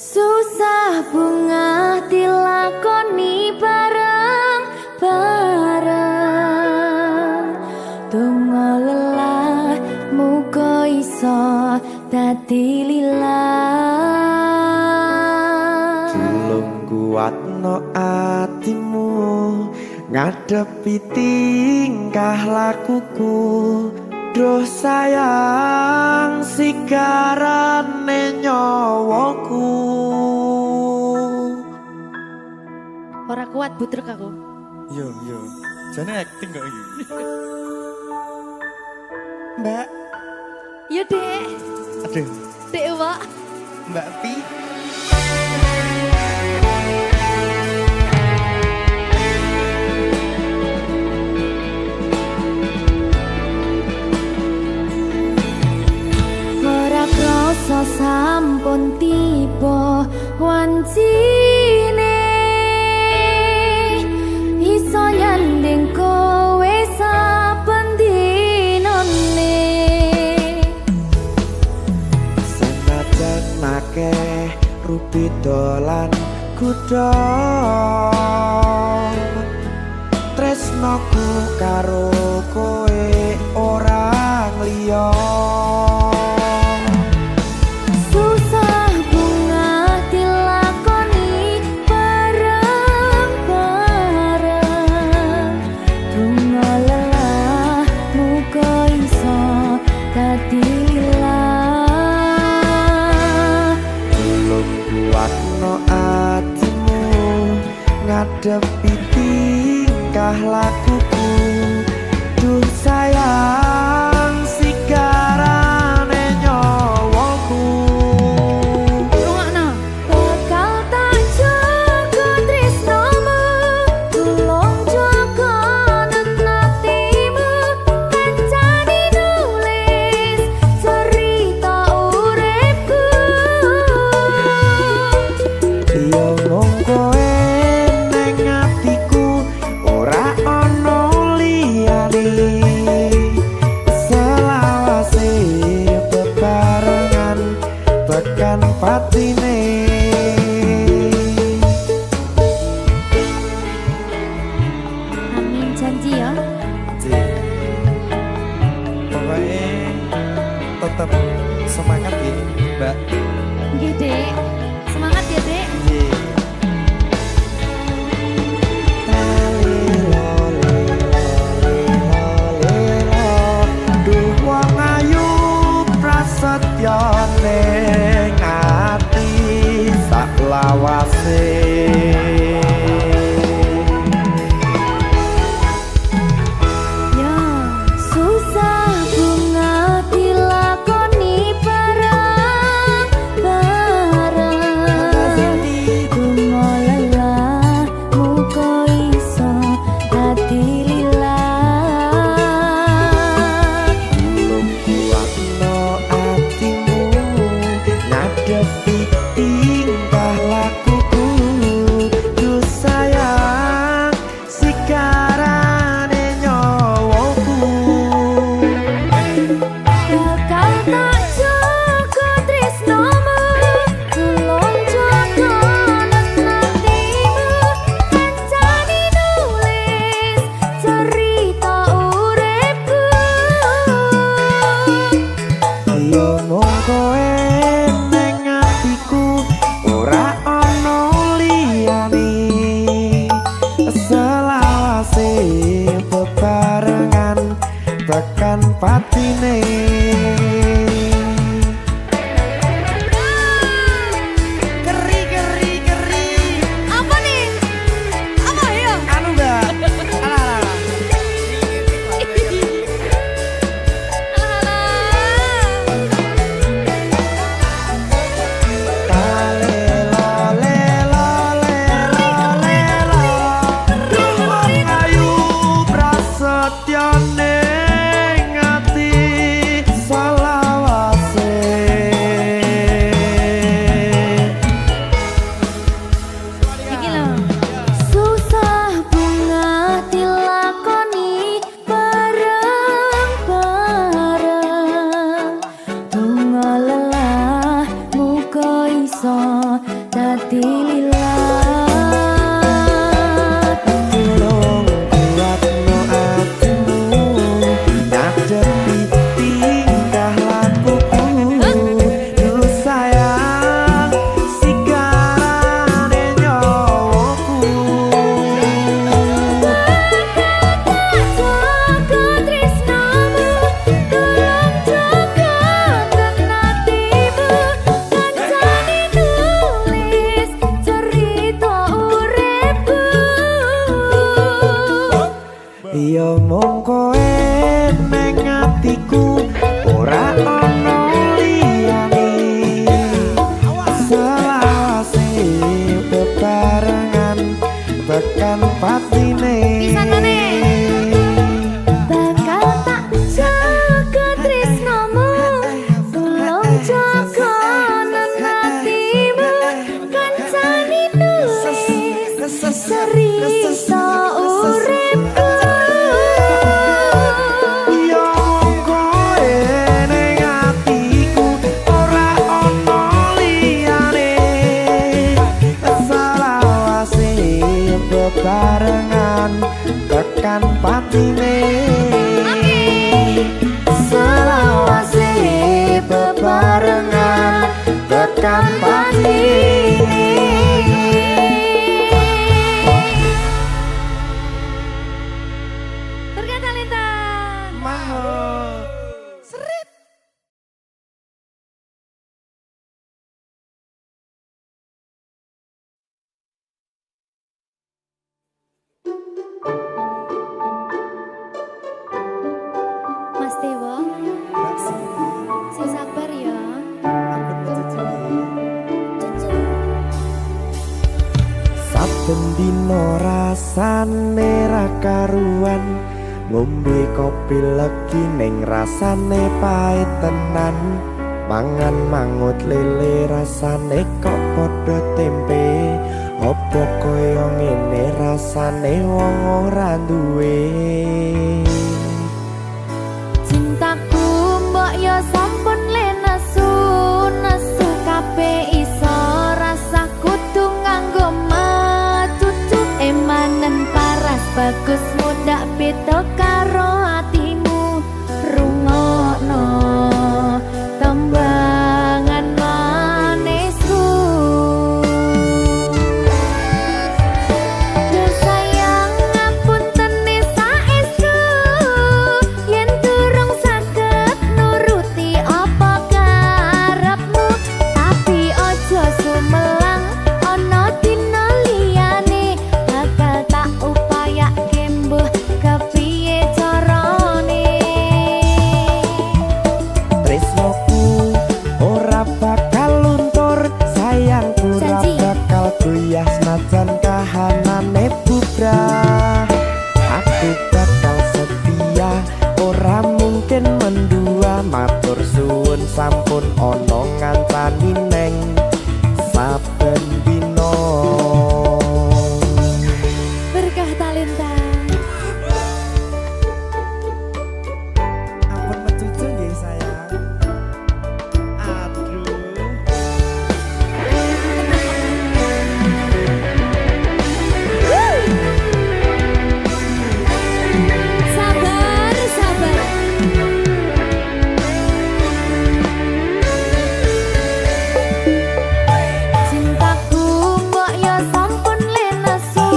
Susah bunga dilakoni bareng-bareng. Donga lelah muga iso dadi lillah. Tulung kuatno atimu ngadepi tingkah lakuku. Duh sayang sigarane nyawaku. Ora kuat butrek aku. Yo, jane acting kok iki. Mbak, Yo Dek. aduh, Dek Wak. Mbak Pi. Ora krasa sampun tiba wancine. Iso nyanding kowe saben dinane. Senajan akeh rupi dolan kuda, tresnoku karo kowe orang liya. Susah bunga dilakoni bareng-bareng. Bunga lelah muga iso dadi lillah. Tulung kuatno atimu ngadepi tingkah lakuku. Duh sayang sigarane nyawaku. Rungokno. Bakal tak jaga tresnomu, tulung jaga nenatimu. Kancane nulis cerita uripku. Yo mung kowe ning atiku, ora ana liya. Yo mung kowe neng atiku ora ono liyane selawase bebarengan tekan patine bakal tak jaga tresnomu tulung jaga nenatimu kancani nulis cerita uripku yo kowe neng atiku ora ono liyane selawase bebarengan tekan patine selawase bebarengan tekan patine. Berkat talenta Mahal. Mas Dewa, sing sabar ya. Cucu. Saben dino rasane ra karuan ngombe kopi legi ning rasane pahit tenan mangan mangut lele rasane kok padha tempe opo koyo ngene rasane wong ora duwe. Cintaku mbok yo sampun le nesu kabeh iso rasa kudu nganggo matutu emanen paras bagus mudak beda karo atimu rungokno tembangan manisku. Duh sayang ngapunten saestu yen durung saged nuruti apa karepmu tapi aja sumelang ana dina liyane bakal tak upayake mbuh kepiye carane. Tresnoku ora bakal luntur sayangku ora Janji. bakal goyah senajan kahanane bubrah aku bakal setia ora mungkin mendua matur suwun sampun ana ngancani neng saben dina. Berkah talenta. Ampun mecucu nggih sayang. Aduh. Sabar, sabar. Cintaku mbok yo sampun le nesu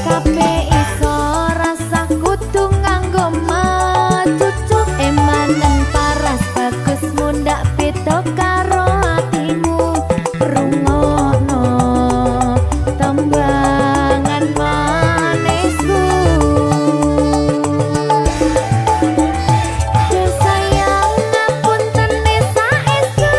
kabeh iso rasa kudu nganggo matutu emanen paras bagus mundak beda karo atimu rungokno tembangan manisku. Duh sayang ngapunten saestu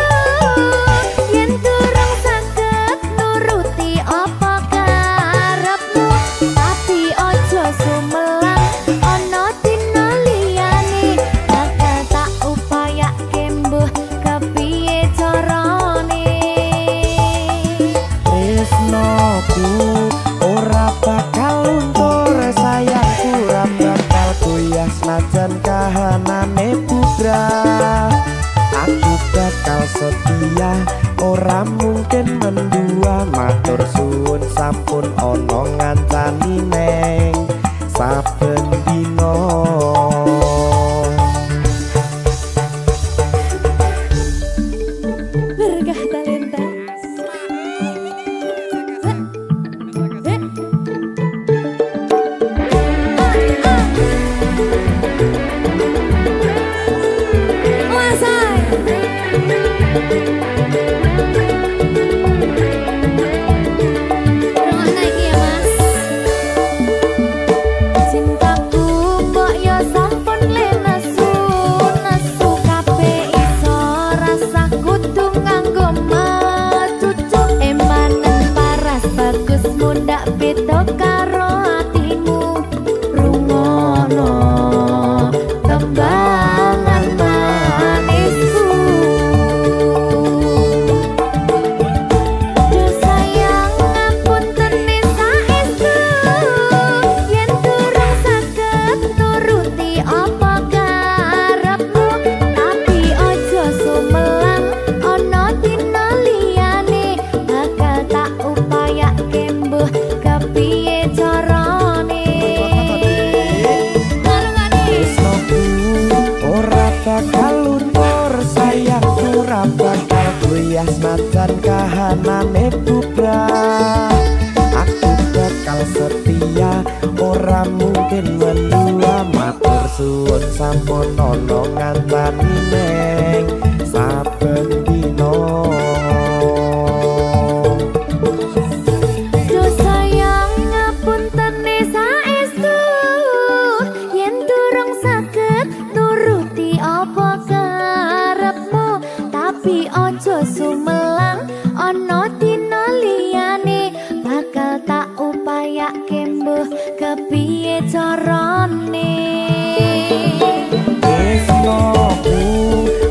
yen durung saged nuruti apa karepmu tapi aja sumelang ana dina liyane bakal tak upayake mbuh kepiye carane. Tresnoku ora bakal luntur sayangku ora bakal goyah senajan kahanane bubrah aku bakal setia ora mungkin mendua matur suwun sampun ana ngancani neng saben dina. Berkah talenta. Rungokno iki ya Mas. Cinta senajan kahanane bubrah. Aku bakal setia ora mungkin mendua, matur suwun sampun ana ngancani neng saben dina. Do sayang ngapuntene saestu yen durung saged nuruti apa karepmu, tapi aja sumelang ana dina liyane bakal tak upayake mbuh kepiye carane. Tresnoku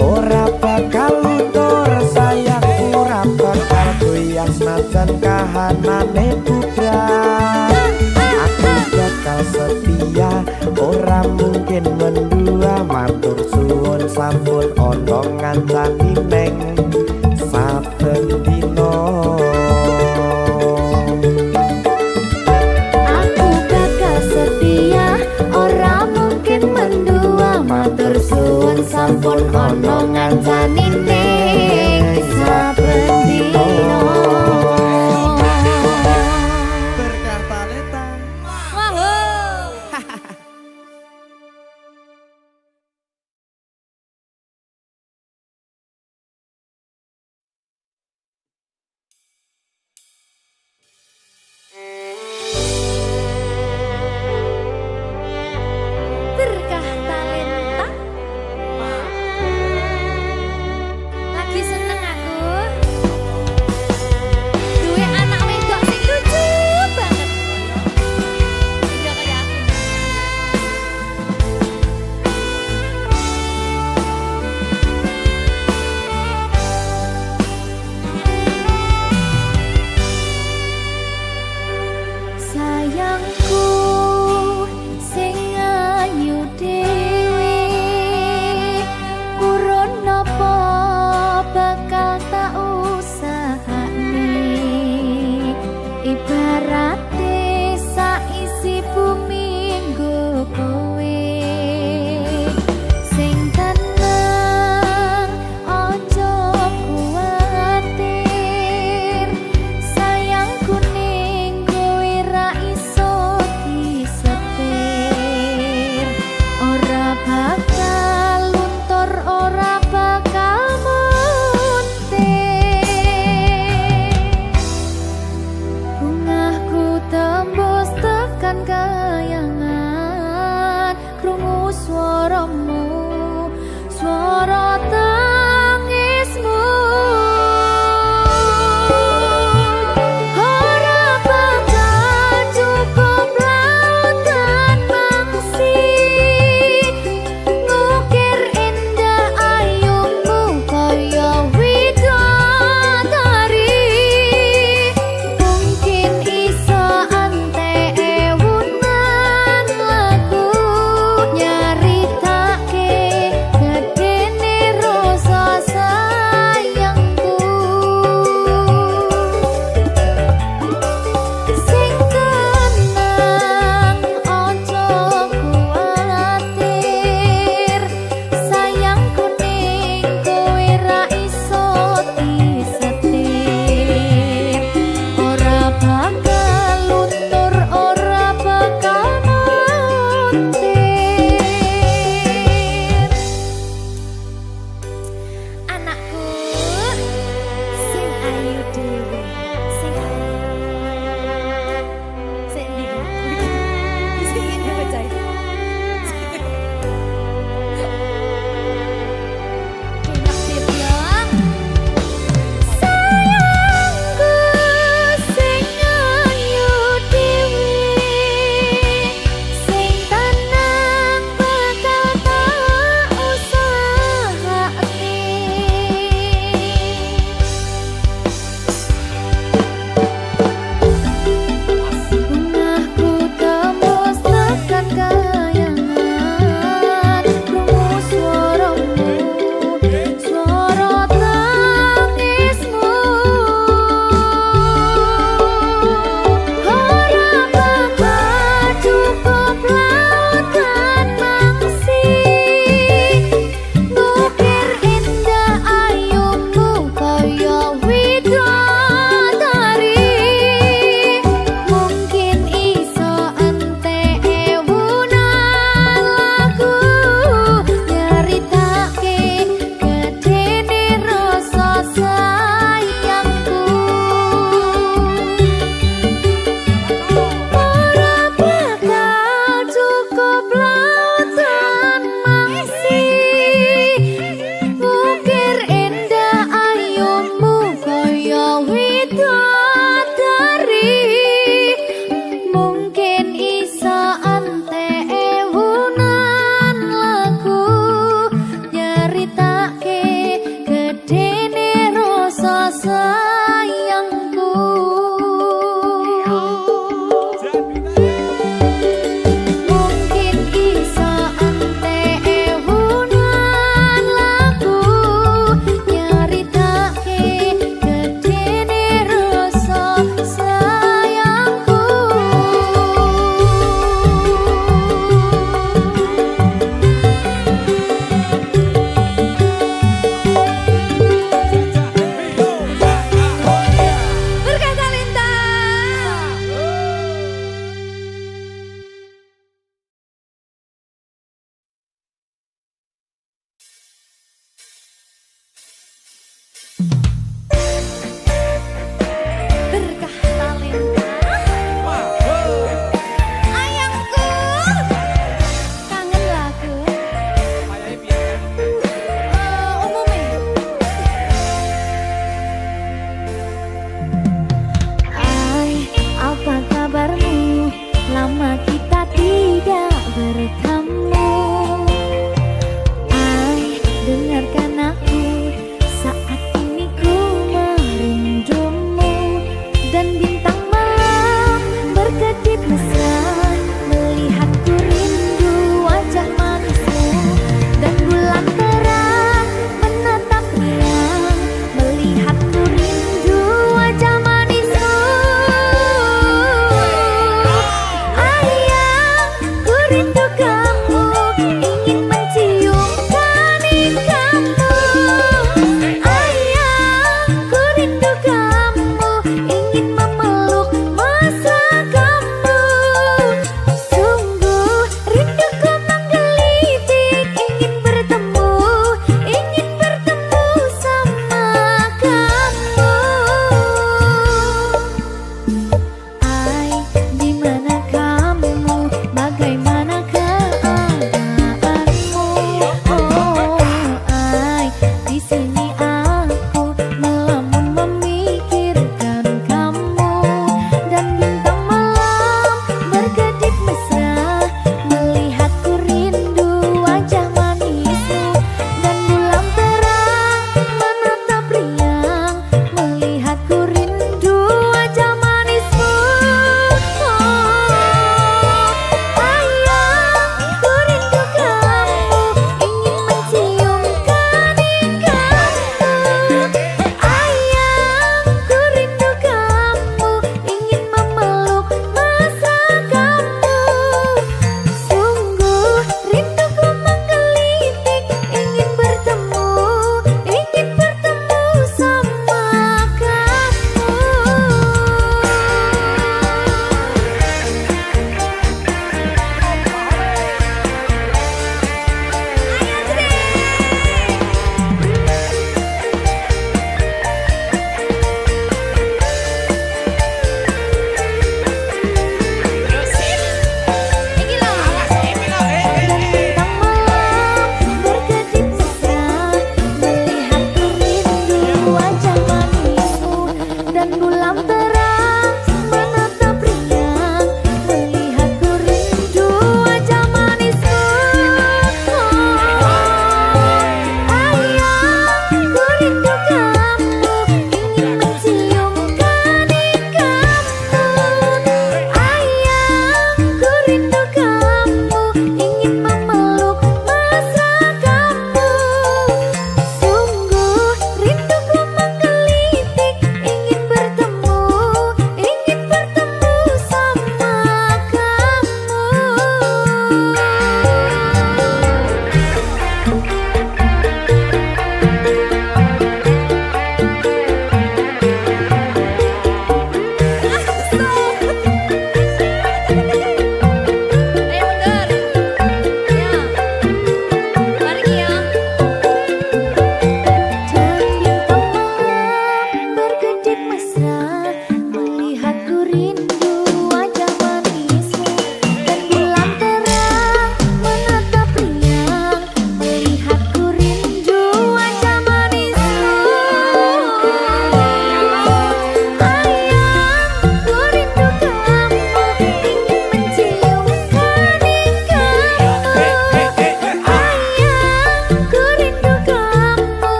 ora bakal luntur, sayangku ora bakal goyah senajan kahanane bubrah. Aku bakal setia ora mungkin mendua, matur suwun sampun ana ngancani neng saben dina. Aku bakal setia ora mungkin mendua, matur suwun sampun ana ngancani ning saben dina. Berkah talenta. Berkah talenta. Lagi seneng aku. Duwe anak wedok sing lucu banget. Udah kayak aku. Sayangku sing ayu dhewe, urun napa bakal tak usahane, ibarate saisi bumi nggo kowe. Sing tenang aja kuwatir, sayangku ning kowe ra iso disetir, ora bakal luntur, ora bakal muntir. Bungahku tembus tekan kayangan, krungu swaramu, swara tangismu. Ora bakal cukup lautan mangsi, ngukir indah ayumu kaya widodari. Mungkin iso ante ewunan lagu nyaritake gedene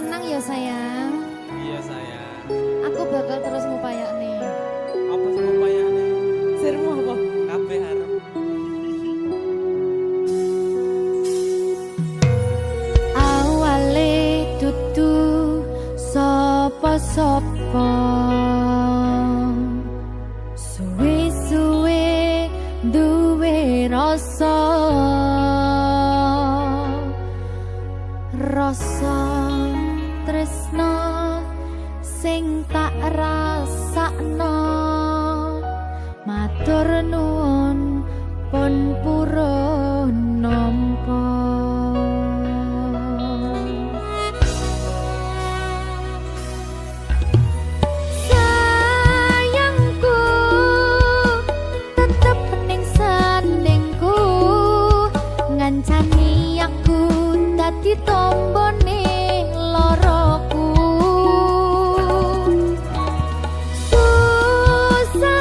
tenang ya sayang. Iya sayang. Aku bakal terus ngupayakne. Apa sih upayane? Sirmu apa? Kabeh harep. Awale dudu sapa-sapa. Suwe-suwe duwe rasa. Rasa tresna sing tak rasakno. Matur nuwun pun purun nampa. Sayangku tetep ning sandingku, ngancani aku dadi tombone loroku. Susahe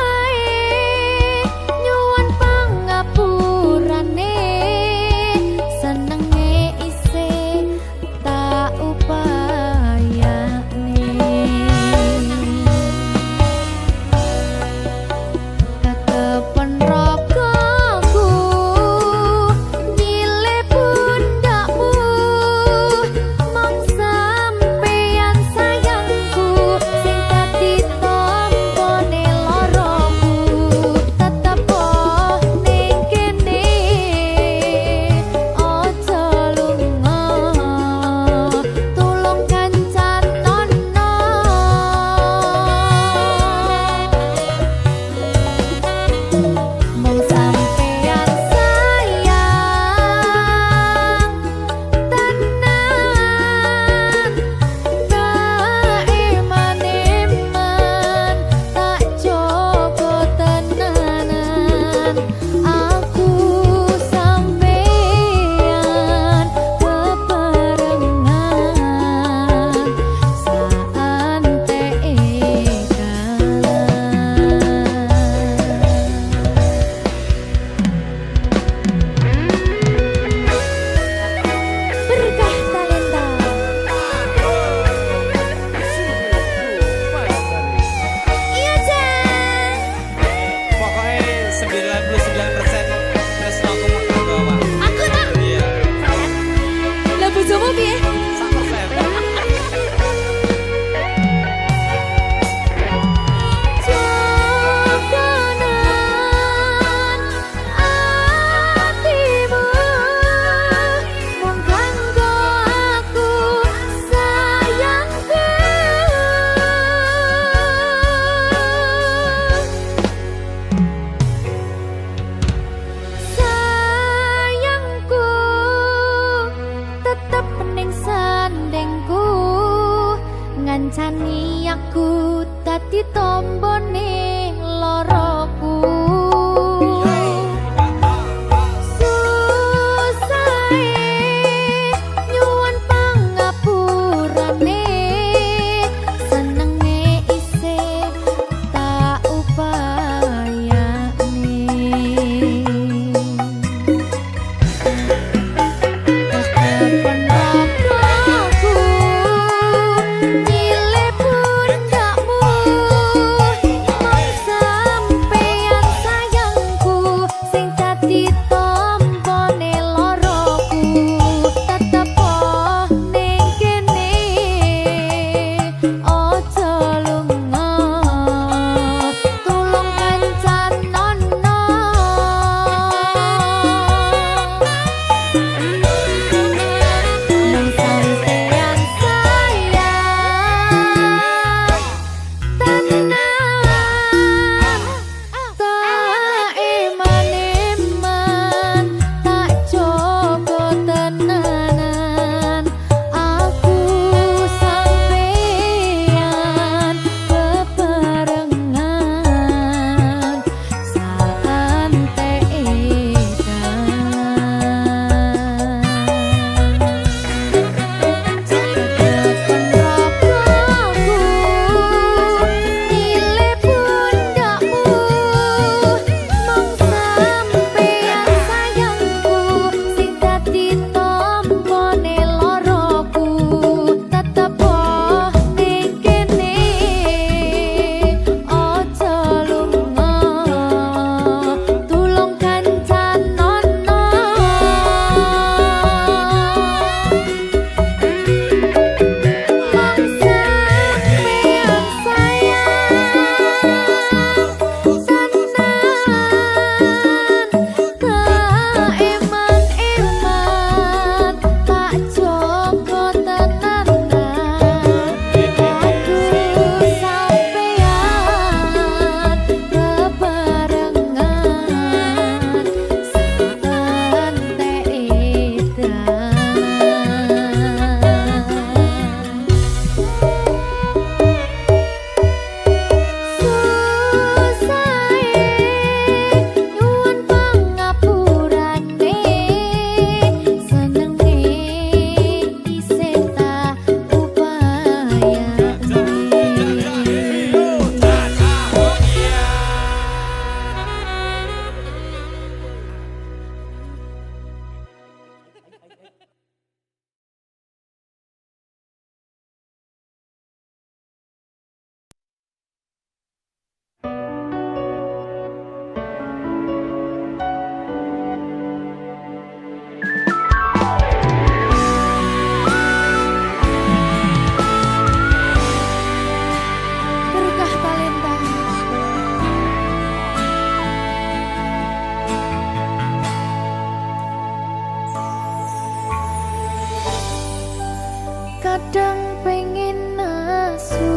kadang pengen nasu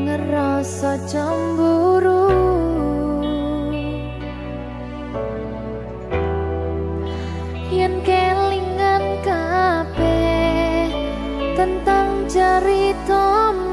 ngerasa cemburu yen kelingan kabeh tentang ceritamu.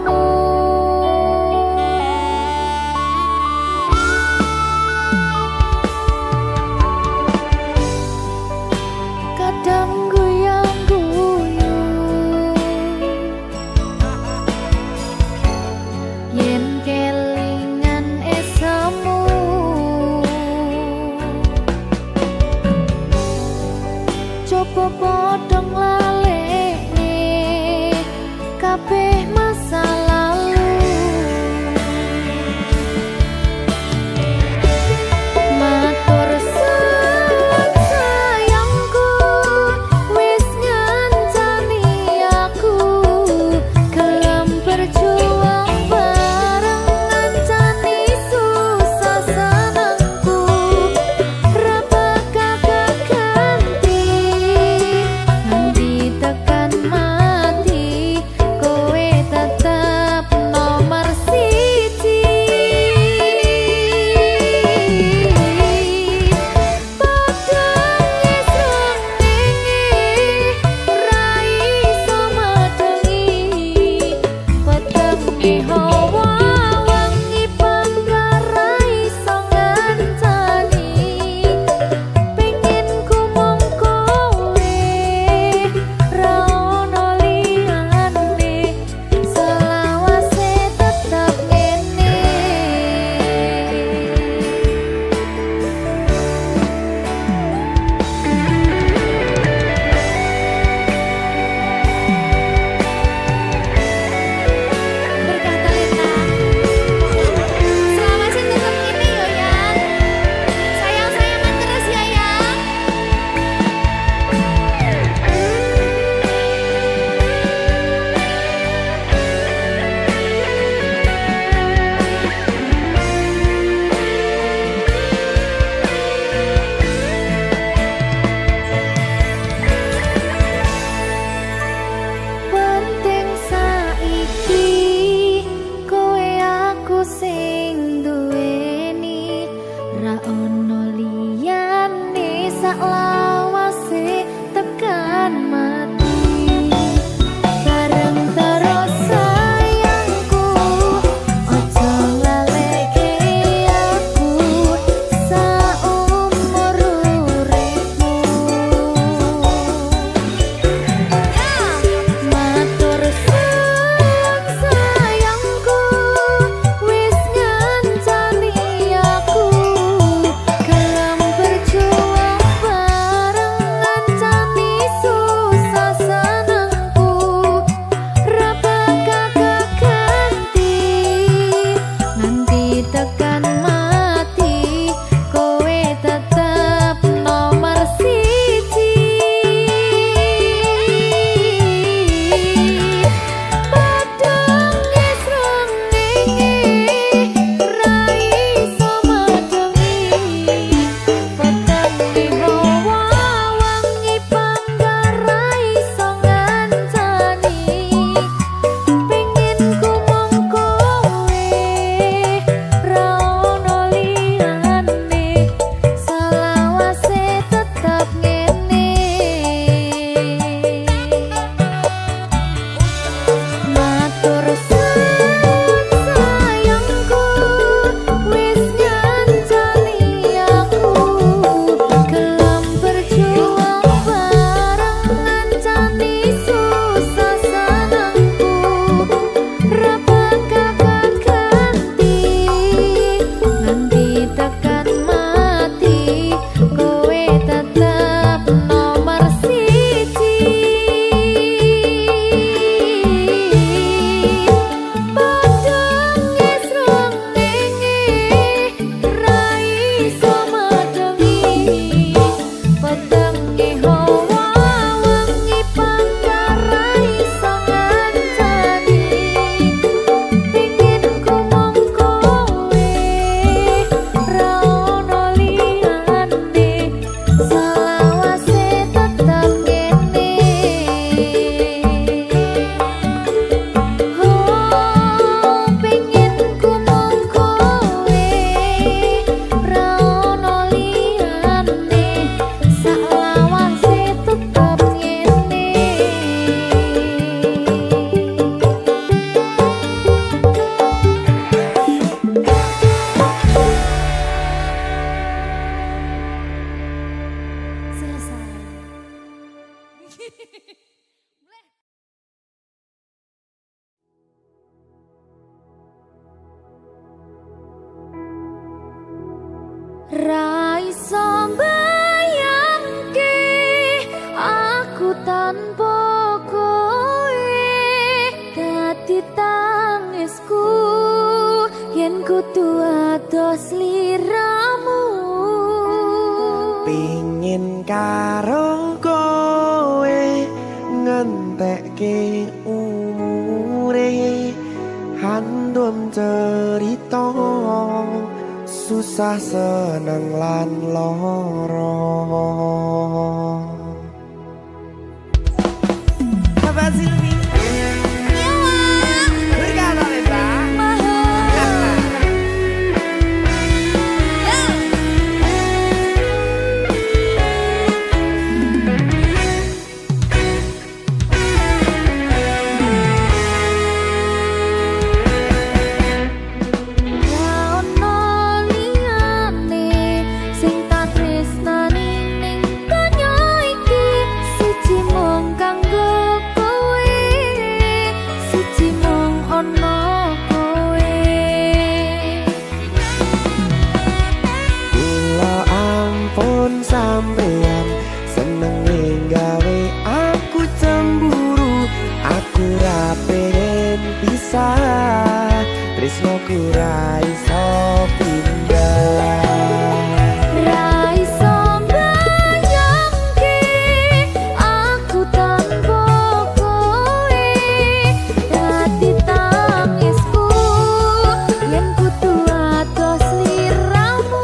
Ra iso mbayangke aku tanpa kowe dadi tangisku yen kudu ados liramu pingin karo kowe ngentekke umure handum cerita susah seneng lan loro Apa Silvi? Berkata Lesa sampeyan seneng gawe aku cemburu aku ra pengen pisah tresnoku ra iso pindah ra iso mbayangke aku tanpa kowe dadi tangisku yen kudu ados liramu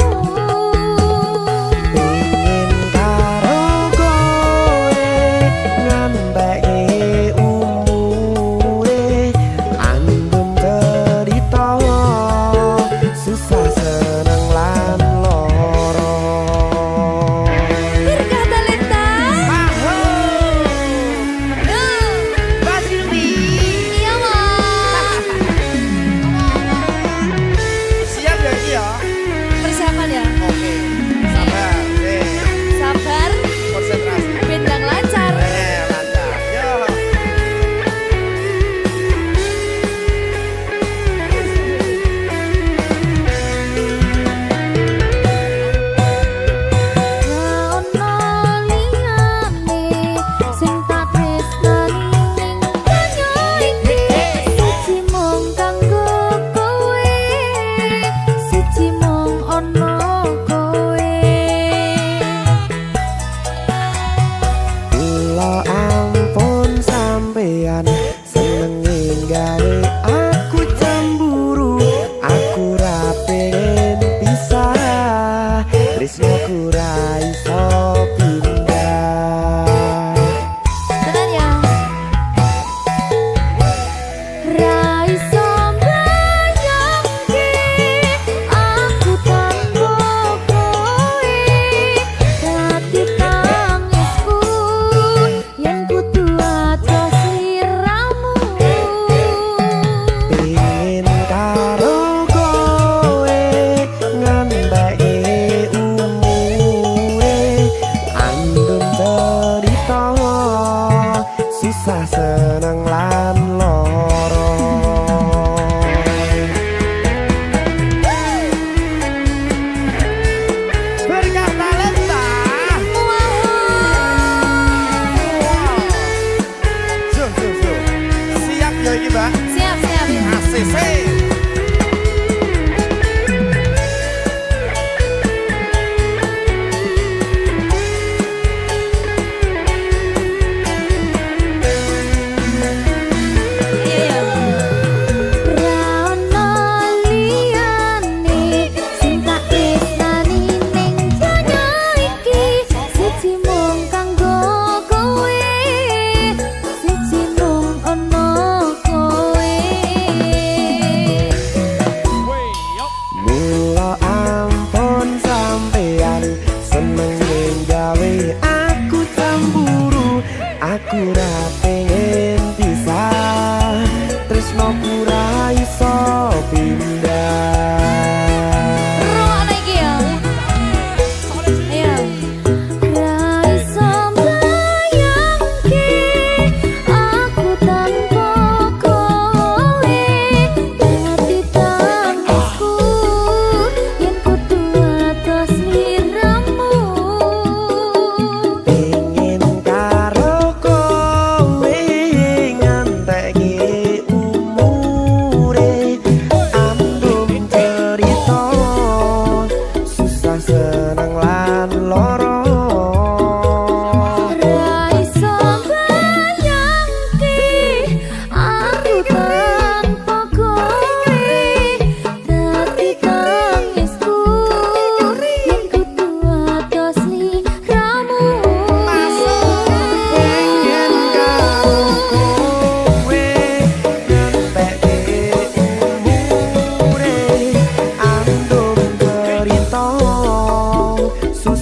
seneng gawe aku cemburu aku ra pengen pisah tresnoku ra iso pindah tenan ya ra iso mbayangke aku tanpa kowe dadi tangisku yen kudu ados liramu pingin karo kowe ngambake umure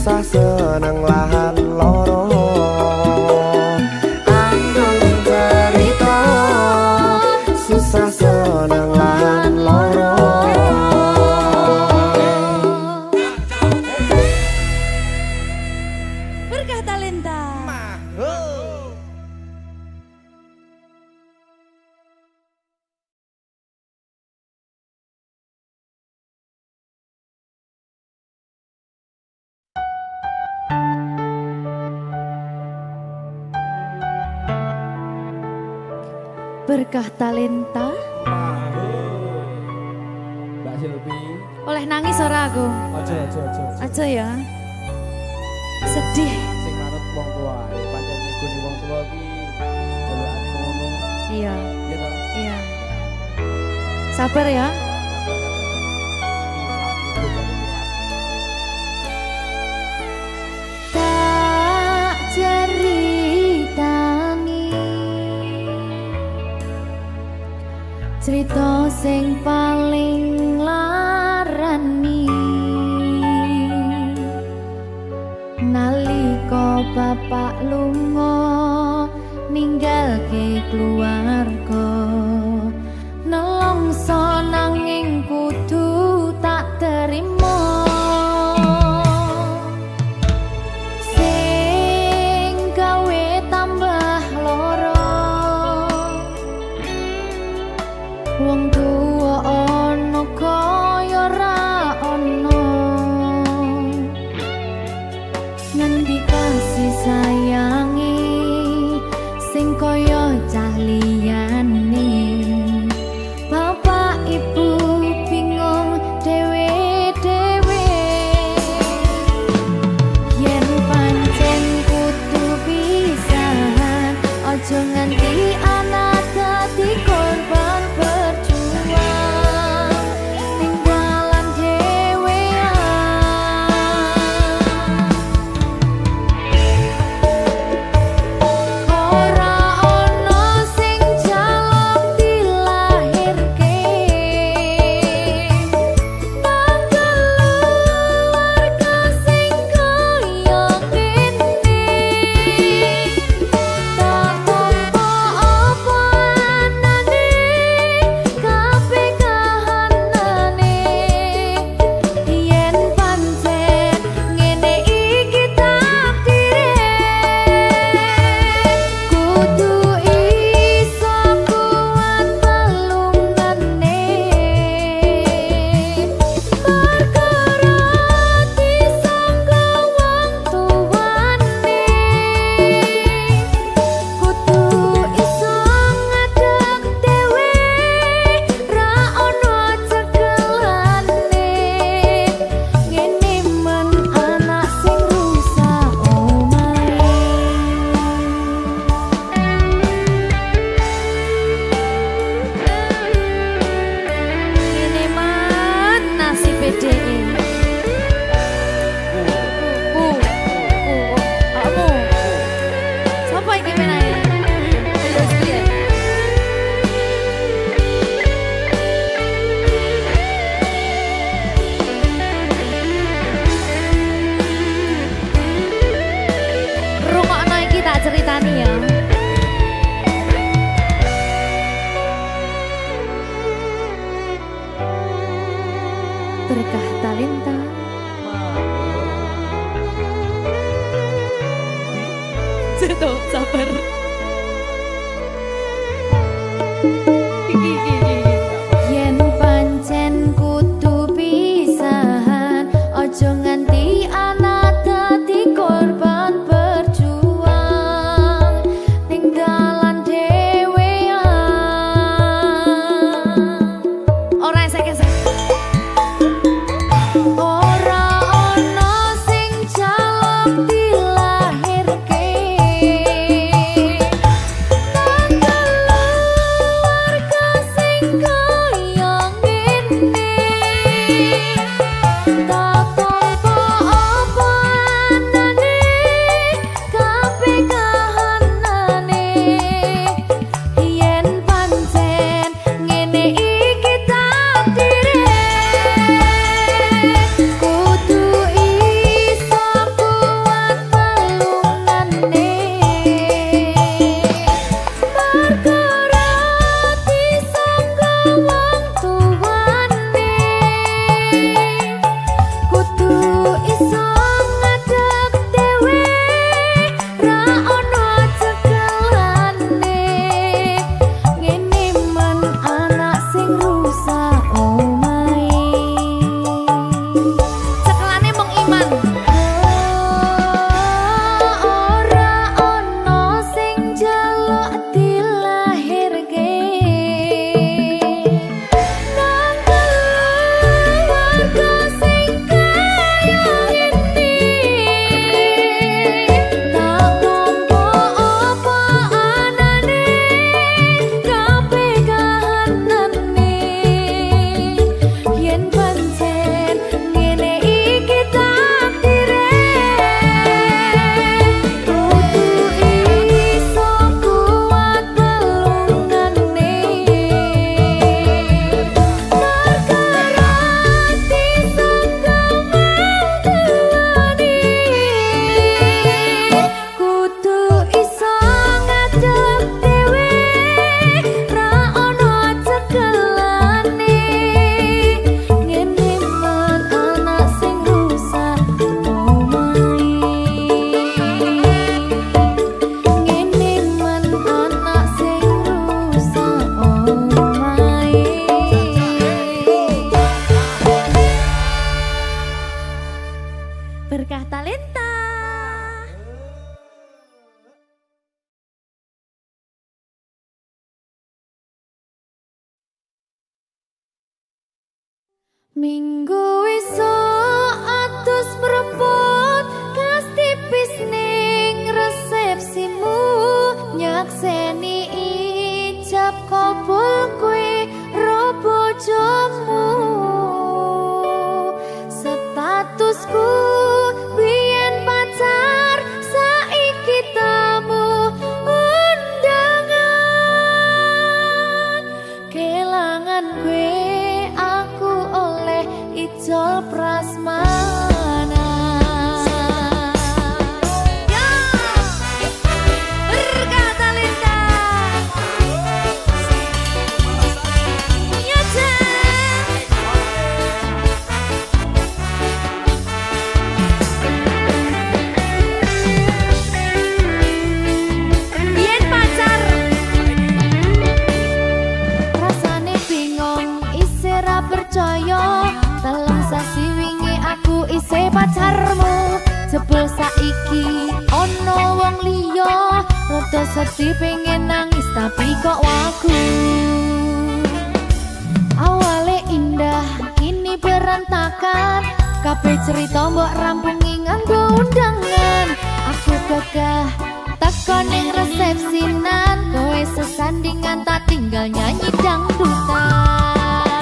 susah seneng lahan loro andung cerita susah seneng lahan loro Berkah talenta. Berkah talenta. Mbak Silvi. Oleh nangis ora aku? Aja. Aja ya. Sedih. Sing manut wong tua. Pancen ngikuni wong tua ki jelokane ngono. Iya, Iya toh? iya. Sabar ya. Tak ceritani cerita sing paling larani nalika bapak lunga ninggalke keluarga nelongso nanging kudu tak terima sing gawe tambah loro wong tuwa ana kaya ra ana ngendi kasih sayangi sing kaya cah liyane bapak ibu bingung dhewe-dhewe yen pancen kudu pisahan aja nganti anak dadi korban berjuang tinggalan dhewean ora ono sing jaluk dilahirke tanggal keluarga sing kaya kene tak tampa apa anane kabeh kahanane yen pancen ngene iki takdire kudu iso kuat pelungane perkara disangka wong tuwane kudu iso ngadeg dhewe ra ono cekelane ngene men anak sing rusak omahe ngene men nasib dhewe kamu sapa iki menae terus piye rungokno iki tak ceritani ya berkah talenta Ceto, sabar. Yen pancen kudu pisahan, ojo nganti anak dadi korban berjuang tinggalan dhewean. Ora esek-esek. Ora ono sing jaluk dilahirke Berkah Talenta. Minggu esuk atus mrepot kas tipis ning resepsimu nyakseni ijab kabul kowe ro bojomu statusku biyen pacar saiki tamu undangan kelangan kowe aku oleh ijol prasmanan. Ya, berkah talenta. Ya, biyen pacar rasane bingung isih ra percaya dalam sasi wingi aku isih pacarmu jebul saiki ono wong liya rada sedih pengen nangis tapi kok wagu awale indah kini berantakan kabeh cerita mbok rampungi nganggo undangan aku gagah teko ning resepsinan kowe sesandingan tak tinggal nyanyi dangdutan.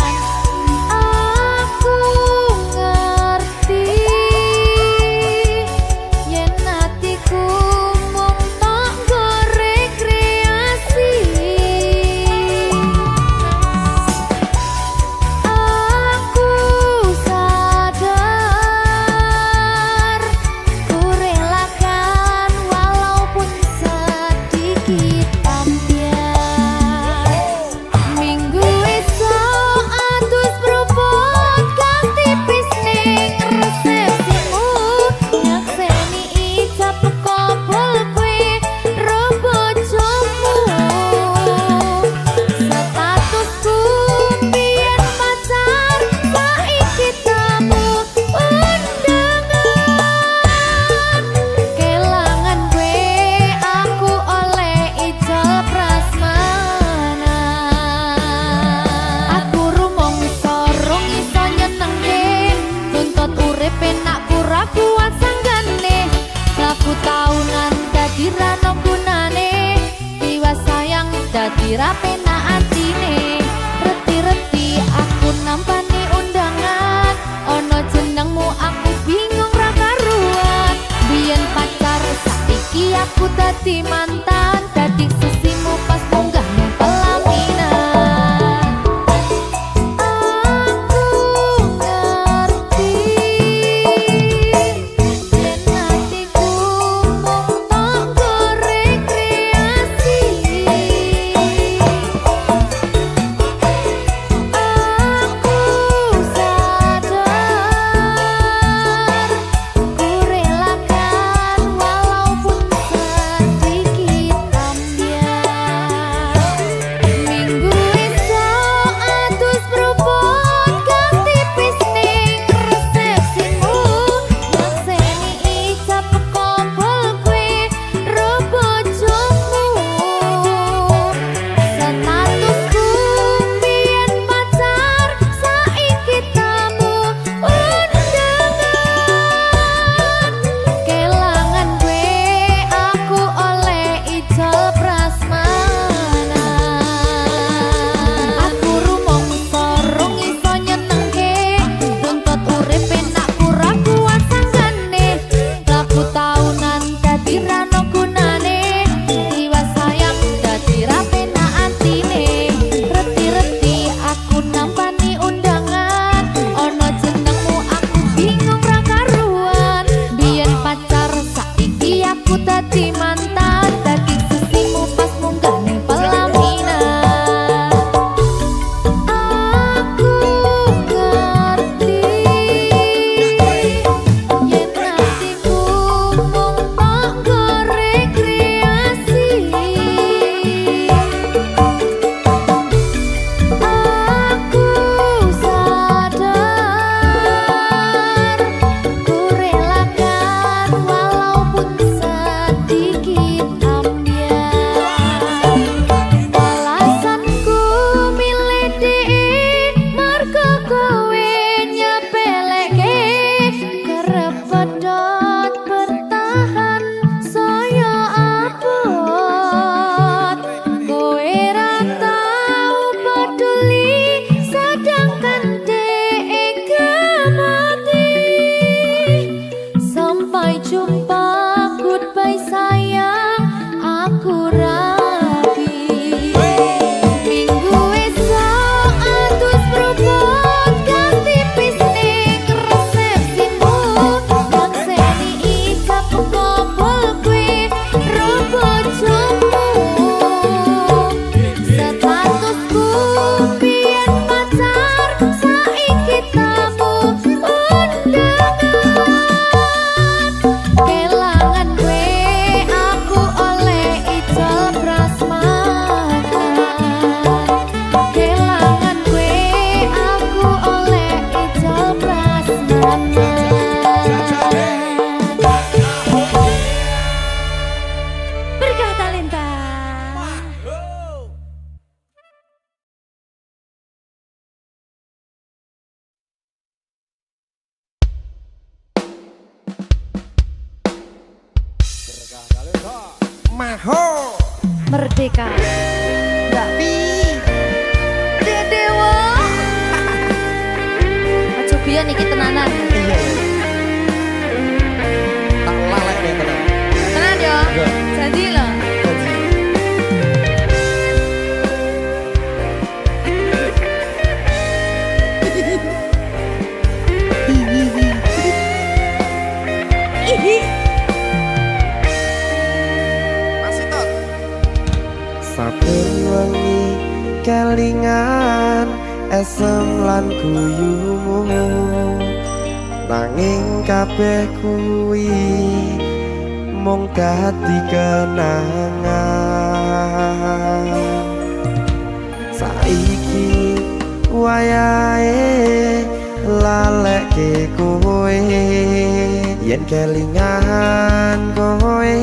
Aku ngerti yen atiku mung tanggo rekreasi. Aku sadar ku relakan walaupun sedikit ambiar. Minggu esok atus propot kas tipis ning resepsimu nyakseni ijab kabul kowe ro bojomu statusku biyen pacar saiki tamu undangan kelangan kowe aku oleh ijol prasmanan. Aku rumangsa rong iso nyenengke tuntut urip enak pura kuat sanggane laku taunan dadi ra ono gunane tiwas sayang dadi ra penak atine reti-reti aku nampani undangan ono jenengmu aku bingung ra karuan biyen pacar saiki aku dadi mantan dadi sesimu pas munggah ning pelaminan. Aku ngerti yen atiku mung tanggo rekreasi. Aku sadar ku relakan walaupun sedikit Maho Merdeka. Mbak Pi. Dewa. Aja biyen iki tenanan. iya tak lalek ya tenan Tenan yo. Iya. Janji lho. masih tot saben wengi kelingan esem lan guyumu nanging kabeh kuwi mung dadi kenangan saiki wayahe lalekke kowe yen kelingan kowe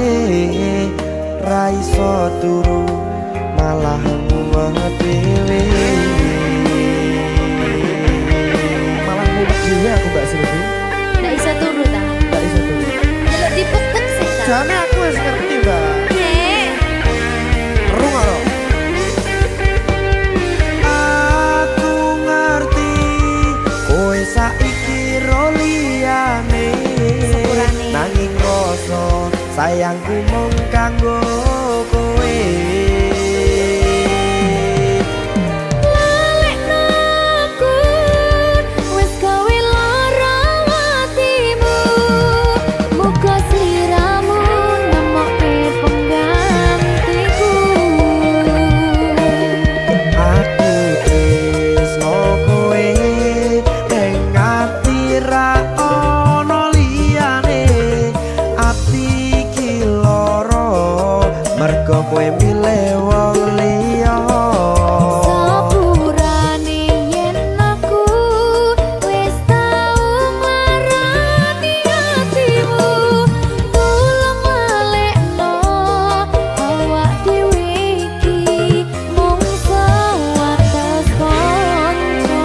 ra iso turu malah mumet dhewe malah mumet dhewe aku Mbak Silvi Ndak iso turu ta. gak iso turu Delok dipukuk sih ta. jane aku wis ngerti Mbak Nek. rungono aku ngerti kowe saiki ro liyane Sepurane. nanging rasa sayangku mung kanggo kowe Lalekno aku wis gawe lara atimu. Muga sliramu nemokke penggantiku. aku tresno kowe ning ati ra ono liyane ati iki lara mergo kowe milih wong liya Sepurane yen aku wis tau marani atimu. Tulung malekno awak dhewe iki mung sewates kanca.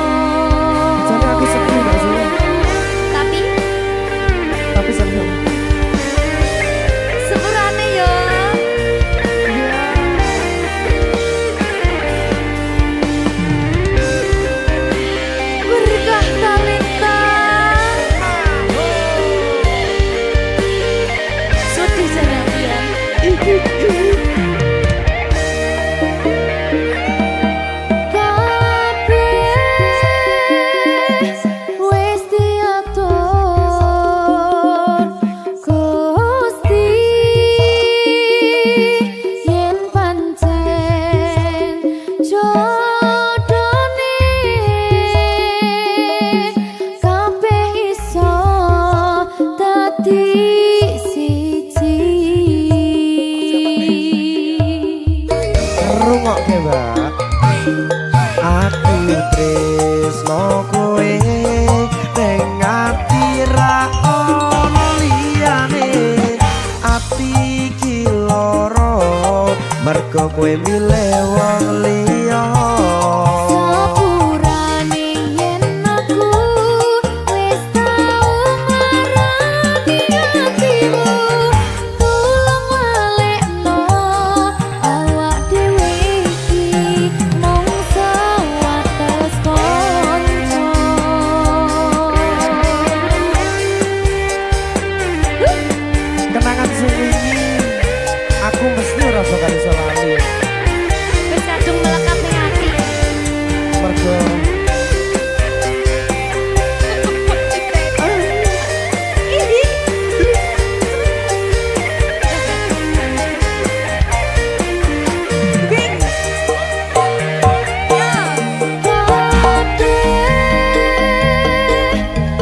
jane aku sedih Mbak Sil Tapi tapi seneng sepurane yo. Berkah talenta. Sedih jane aku ya. Kabeh wis diatur Gusti yen pancen jodone kabeh iso dadi siji. rungokke Mbak aku tresno kowe ning ati ra ono liyane ati iki lara mergo kowe milih wong liya Sepurane yen aku wis tau marani atimu. Tulung malekno awak dhewe iki mung sewates kanca. kenangan sing wingi aku mesti ora bakal iso lali Wis kadung melekat ning ati. mergo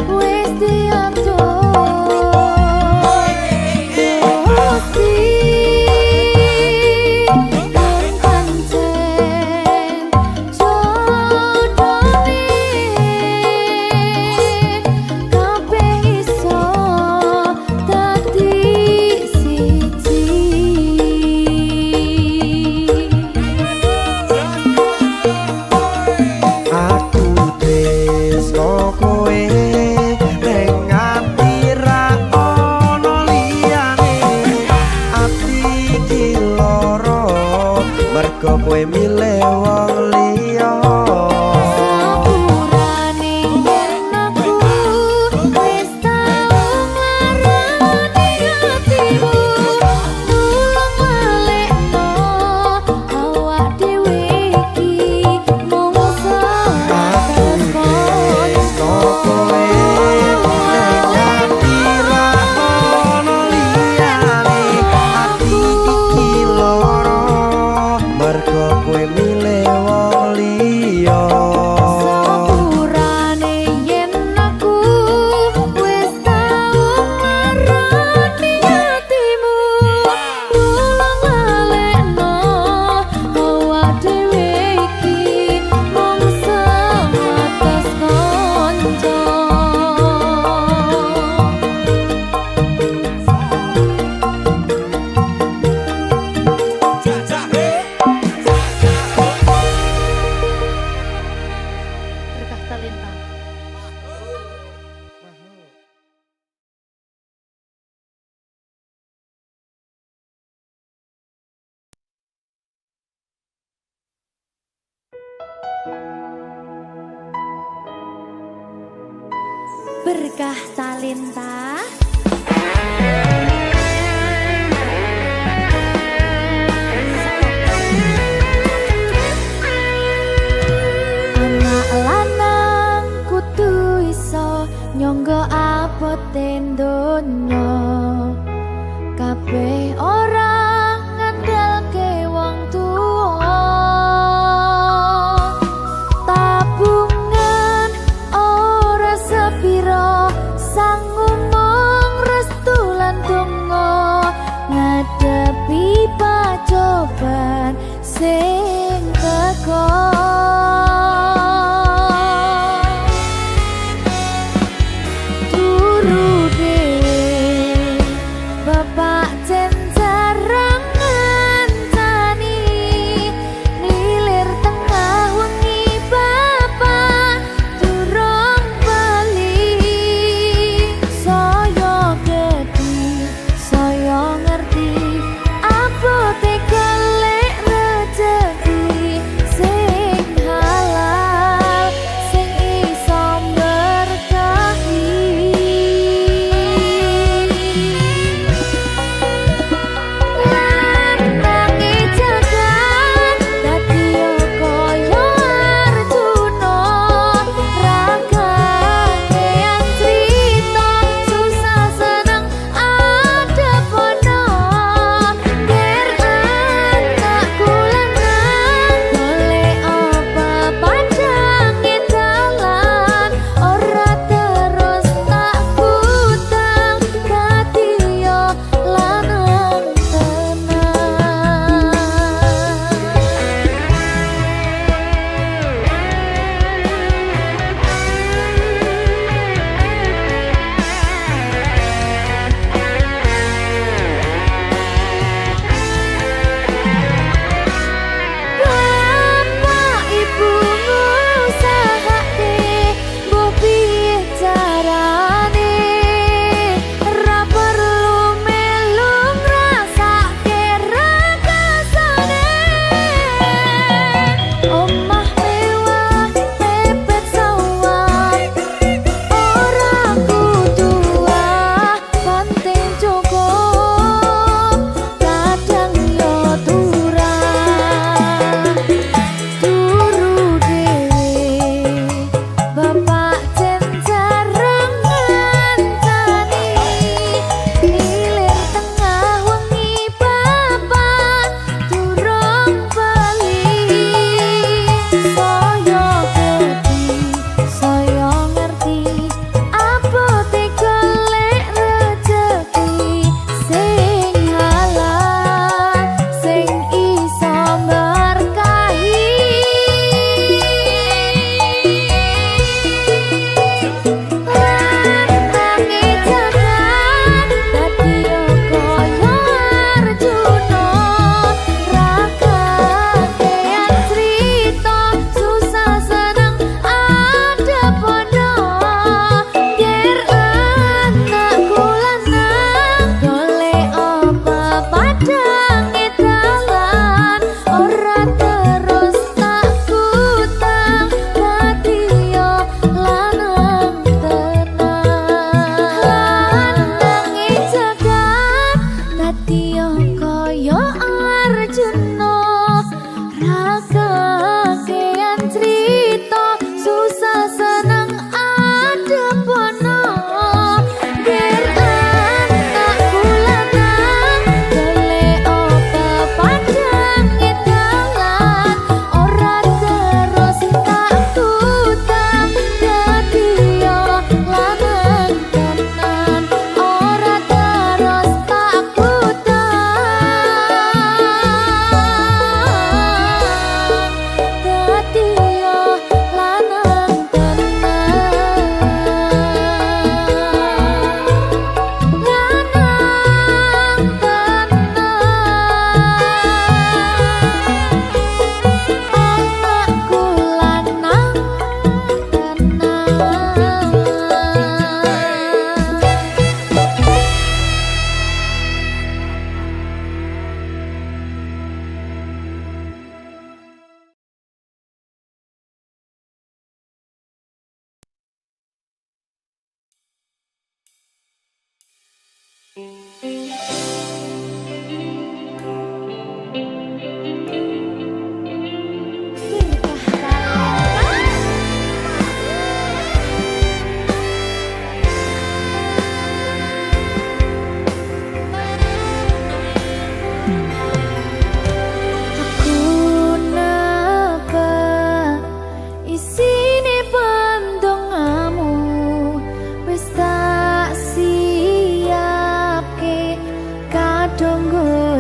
Wis diatur Gusti Berkah talenta. Anak lanang kudu iso nyangga abote donya. Kabeh orang ngandalke wong tuwa. Tabungan ora sepiro sangu mung restu lan donga ngadepi pacoban sing teko. Turu dhewe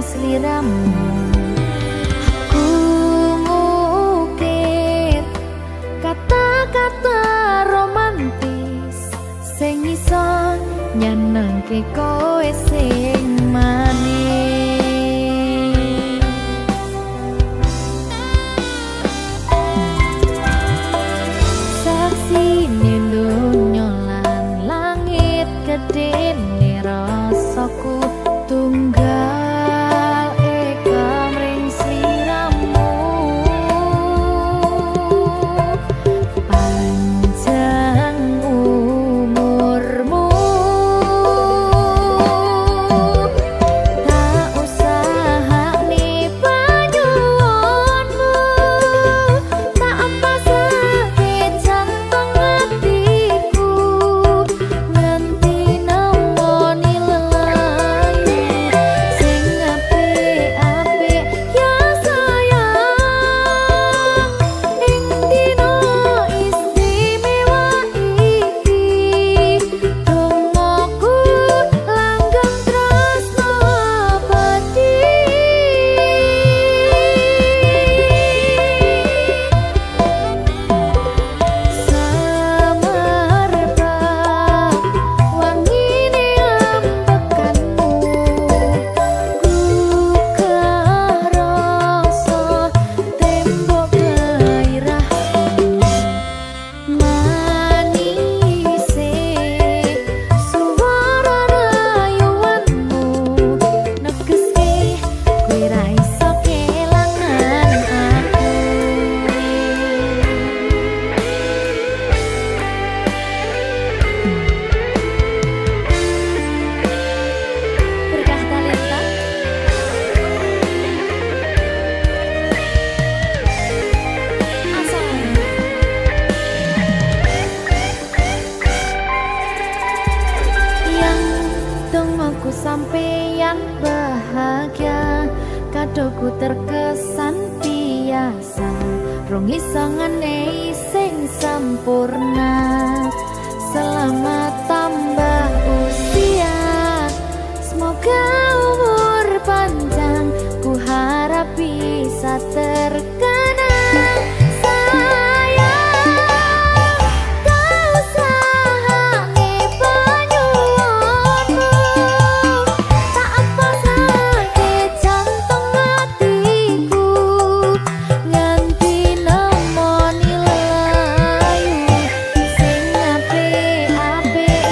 Sliramu aku ngukir kata-kata romantis sing iso nyenengke kowe sing manis. Saksine donya lan langit gedene rasaku tunggal sampeyan bahagia kadoku terkesan biasa rong iso ngenei sing sempurna. Selamat tambah usia, semoga umur panjang, ku harap bisa terkenang. Ape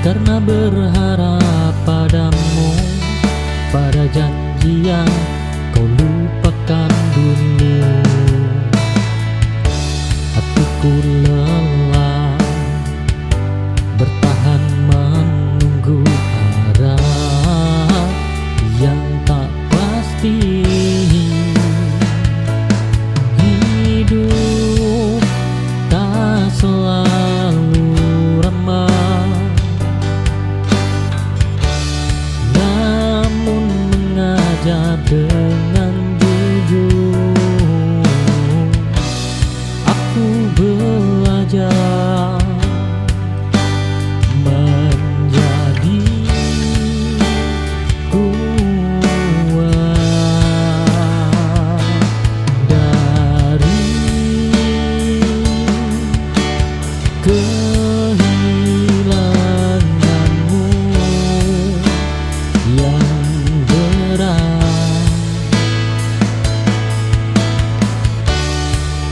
karena berharap padamu, pada janji yang kau lupakan dulu. Hatiku lelah bertahan menunggu arah yang tak pasti. Hidup tak selalu ramah, namun mengajar dengan jujur. Aku belajar menjadi kuat dari kehilanganmu yang berat.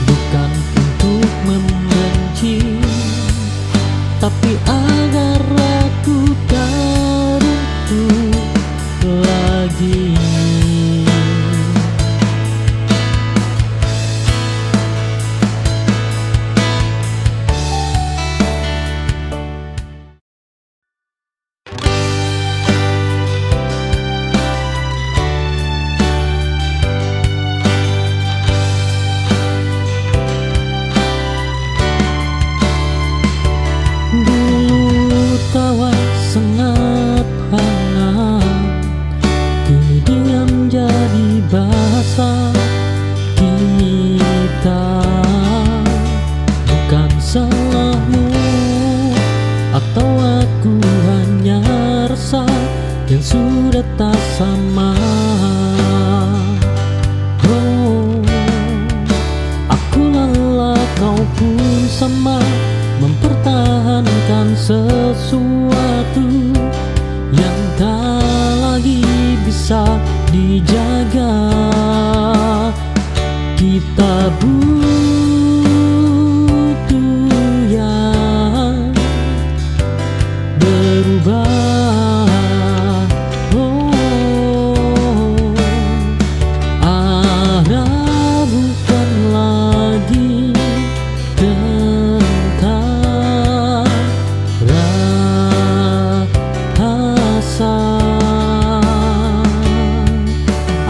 Bukan untuk membenci, tapi agar aku tak runtuh lagi. Dulu tawa sangat hangat, kini diam jadi bahasa kita. Bukan salahmu, atau aku hanya resah yang sudah tak sama. Oh, aku lelah, kau pun sama, mempertahankan sesuatu yang tak lagi bisa dijaga. Kita butuh yang berubah. Oh, arah bukan lagi tentang rasa.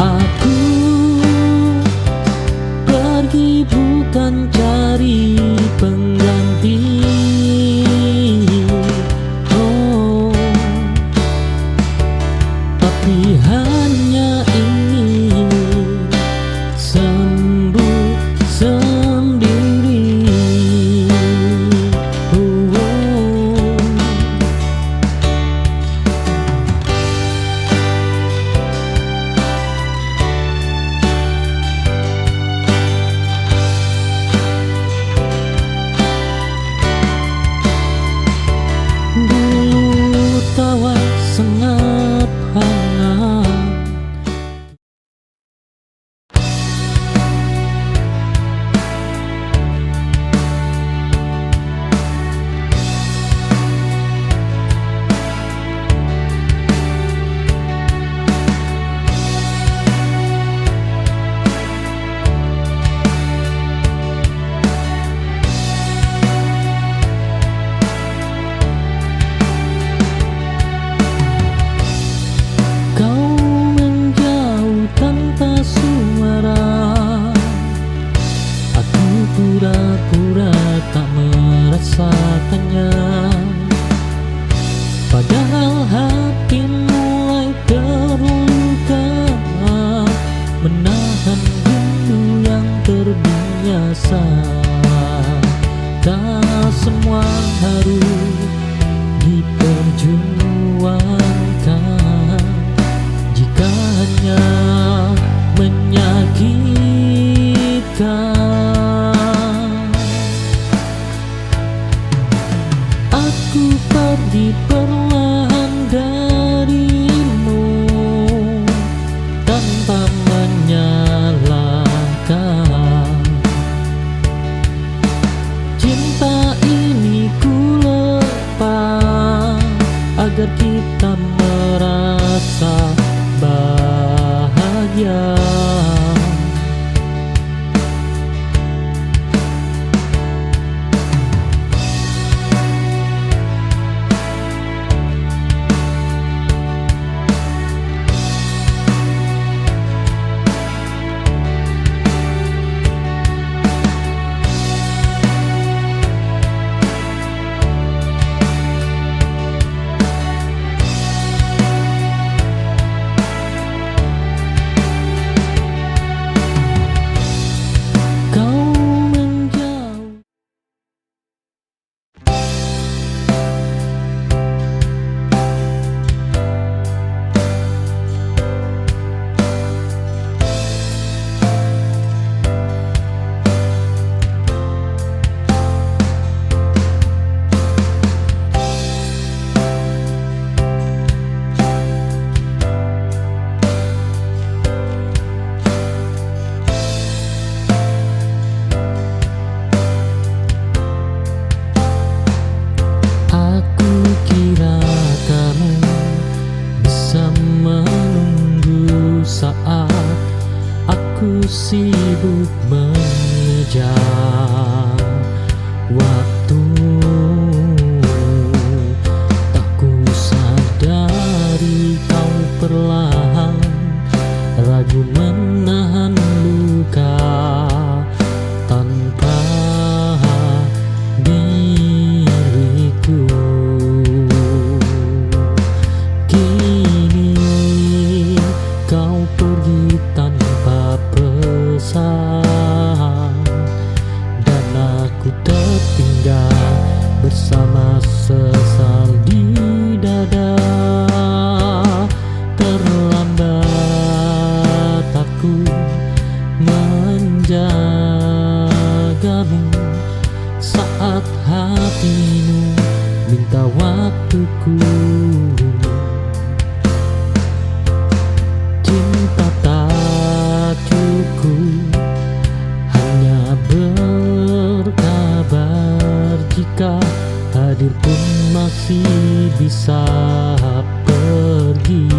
Aku pergi bukan cari pengganti. Oh, tapi hanya ingin sembuh sendiri. Dulu tawa sangat hangat, kau menjauh tanpa suara. Aku pura-pura tak merasakannya, padahal hati mulai terluka, menahan rindu yang terbiasa. Tak semua harus diperjuangkan, jika hanya menyakitkan. Aku pergi perlahan darimu tanpa menyalahkan. Cinta ini ku lepas agar kita merasa bahagia. Aku sibuk mengejar waktu, tak ku sadari kau perlahan ragu menahan luka tanpa diriku. Kini kau pergi tanpa pesan, dan aku tertinggal bersama sesal di dada. Terlambat aku menjagamu saat hatimu minta waktuku. Cinta tak cukup hanya berkabar, jika hadir pun masih bisa pergi.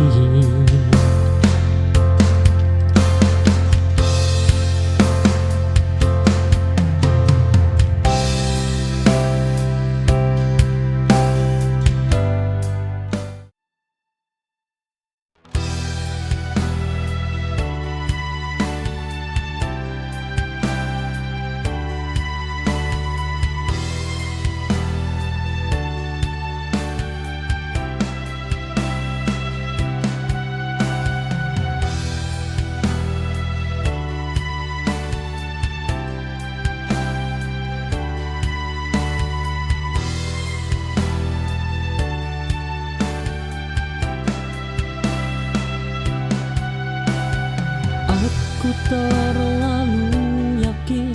Aku terlalu yakin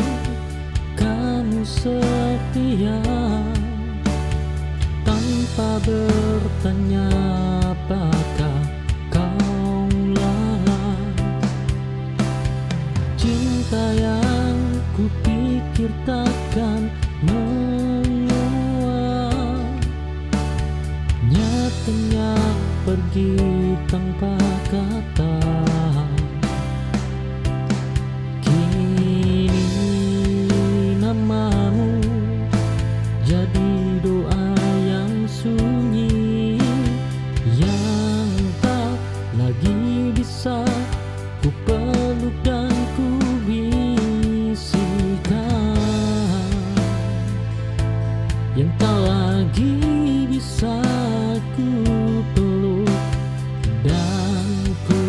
kamu setia, tanpa bertanya apakah kau lalai. Cinta yang kupikir takkan menguap, nyatanya pergi tanpa kata. Jadi doa yang sunyi yang tak lagi bisa ku peluk dan ku bisikan, yang tak lagi bisa ku peluk dan ku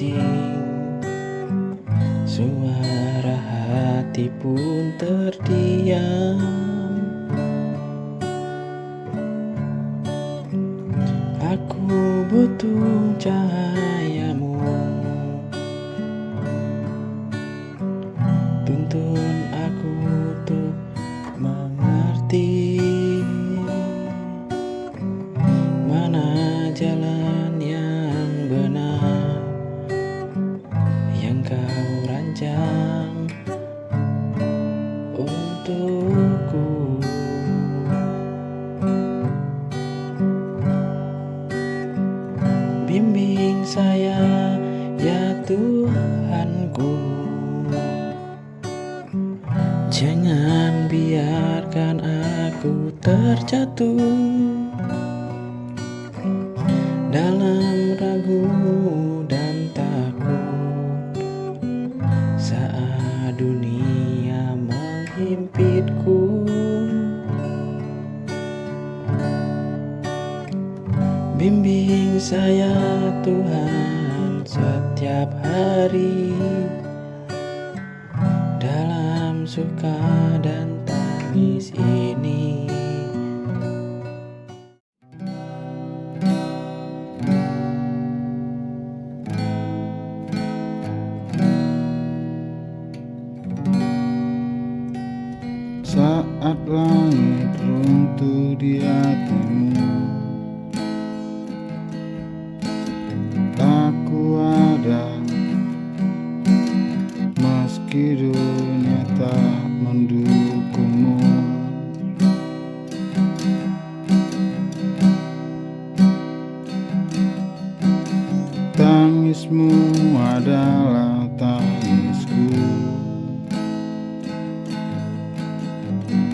bising, suara hati pun terdiam. Aku butuh cahayamu, tuntun aku untuk mengerti mana jalan yang benar yang kau rancang untukku. Bimbing saya ya Tuhanku, jangan biarkan aku terjatuh dalam ragu dan takut saat dunia menghimpitku. Bimbing saya Tuhan setiap hari, dalam suka dan tangis ini. Saat langit runtuh di hatimu, aku ada meski dunia tak mendukungmu. Tangismu adalah tangisku,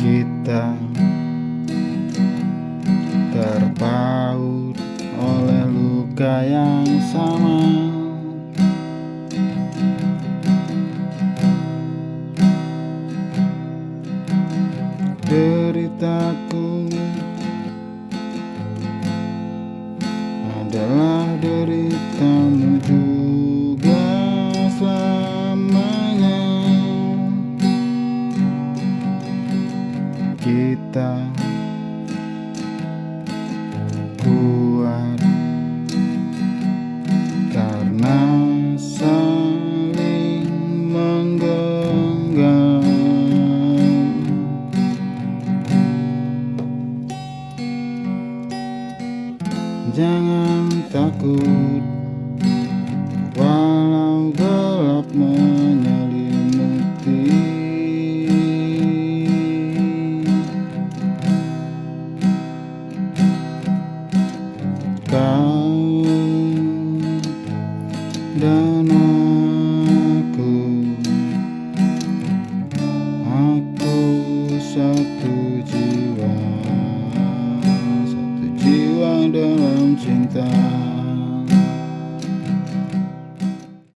kita terpaut oleh luka yang sama. Deritaku adalah deritamu juga selamanya. Kita kuat karena saling menggenggam. Jangan takut walau gelap menyelimuti. Kau dan aku satu jiwa dalam cinta.